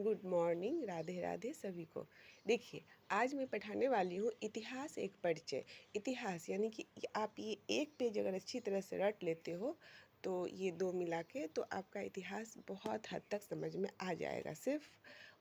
Good morning, Radhe Radhe सभी को। देखिए, आज मैं पढ़ाने वाली हूँ इतिहास एक परिचय। इतिहास यानी कि आप ये एक पेज अगर अच्छी तरह से रट लेते हो तो ये दो मिला के तो आपका इतिहास बहुत हद तक समझ में आ जाएगा। सिर्फ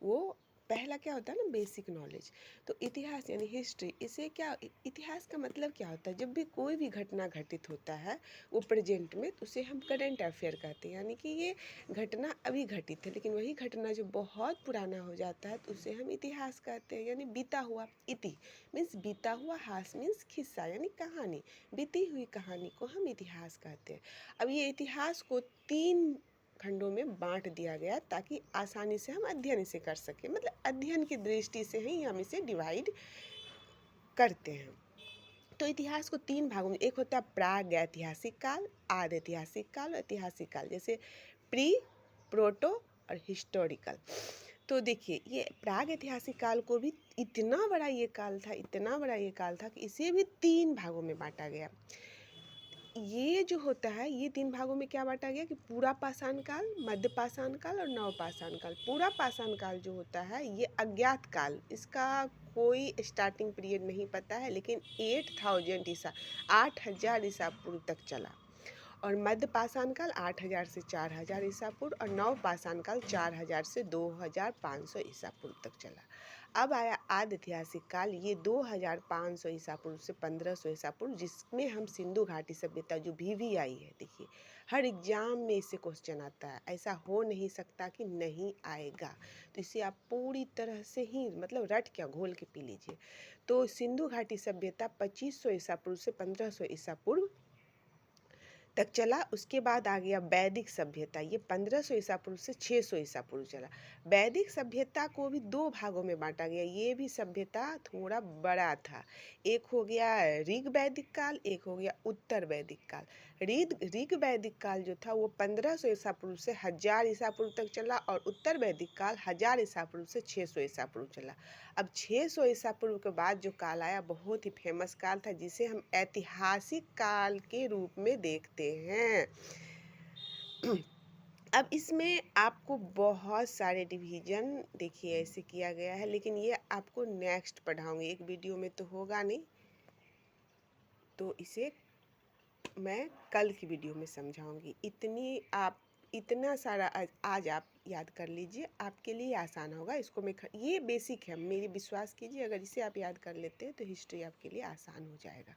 वो पहला क्या होता है ना, बेसिक नॉलेज। तो इतिहास यानी हिस्ट्री, इसे क्या, इतिहास का मतलब क्या होता है? जब भी कोई भी घटना घटित होता है वो प्रेजेंट में, तो उसे हम करेंट अफेयर कहते हैं। यानी कि ये घटना अभी घटित है, लेकिन वही घटना जो बहुत पुराना हो जाता है तो उसे हम इतिहास कहते हैं। यानी बीता हुआ, इति मीन्स बीता हुआ, हास मीन्स किस्सा यानी कहानी, बीती हुई कहानी को हम इतिहास कहते हैं। अब ये इतिहास को 3 खंडों में बांट दिया गया ताकि आसानी से हम अध्ययन इसे कर सकें। मतलब अध्ययन की दृष्टि से ही हम इसे डिवाइड करते हैं। तो इतिहास को 3 भागों में, एक होता है प्राग ऐतिहासिक काल, आद ऐतिहासिक काल और ऐतिहासिक काल, जैसे प्री, प्रोटो और हिस्टोरिकल। तो देखिए, ये प्राग ऐतिहासिक काल को भी इतना बड़ा ये काल था, इतना बड़ा ये काल था कि इसे भी 3 भागों में बांटा गया। ये जो होता है, ये 3 भागों में क्या बांटा गया कि पूरा पाषाण काल, मध्य पाषाण काल और नव पाषाण काल। पूरा पाषाण काल जो होता है ये अज्ञात काल, इसका कोई स्टार्टिंग पीरियड नहीं पता है, लेकिन 8000 ईसा, 8000 ईसा पूर्व तक चला। और मध्य पाषाण काल 8000 से 4000 ईसा पूर्व और नव पाषाण काल 4000 से 2500 ईसा पूर्व तक चला। अब आया आदि ऐतिहासिक काल, ये 2500 ईसा पूर्व से 1500 ईसा पूर्व, जिसमें हम सिंधु घाटी सभ्यता जो भी आई है। देखिए, हर एग्जाम में इससे क्वेश्चन आता है, ऐसा हो नहीं सकता कि नहीं आएगा। तो इसे आप पूरी तरह से ही मतलब रट क्या घोल के पी लीजिए। तो सिंधु घाटी सभ्यता 2500 ईसा पूर्व से 1500 ईसा पूर्व तक चला। उसके बाद आ गया वैदिक सभ्यता, ये 1500 ईसा पूर्व से 600 ईसा पूर्व चला। वैदिक सभ्यता को भी 2 भागों में बांटा गया। ये भी सभ्यता थोड़ा बड़ा था। एक हो गया ऋग वैदिक काल, एक हो गया उत्तर वैदिक काल। ऋग वैदिक काल जो था वो 1500 ईसा पूर्व से 1000 ईसा पूर्व तक चला और उत्तर वैदिक काल 1000 ईसा पूर्व से 600 ईसा पूर्व चला। अब 600 ईसा पूर्व के बाद जो काल आया, बहुत ही फेमस काल था, जिसे हम ऐतिहासिक काल के रूप में देखते हैं। अब इसमें आपको बहुत सारे डिवीजन देखिए ऐसे किया गया है, लेकिन ये आपको नेक्स्ट पढ़ाऊंगी, एक वीडियो में तो होगा नहीं, तो इसे मैं कल की वीडियो में समझाऊंगी। इतना सारा आज आप याद कर लीजिए, आपके लिए आसान होगा। इसको ये बेसिक है, मेरी विश्वास कीजिए, अगर इसे आप याद कर लेते हैं तो हिस्ट्री आपके लिए आसान हो जाएगा।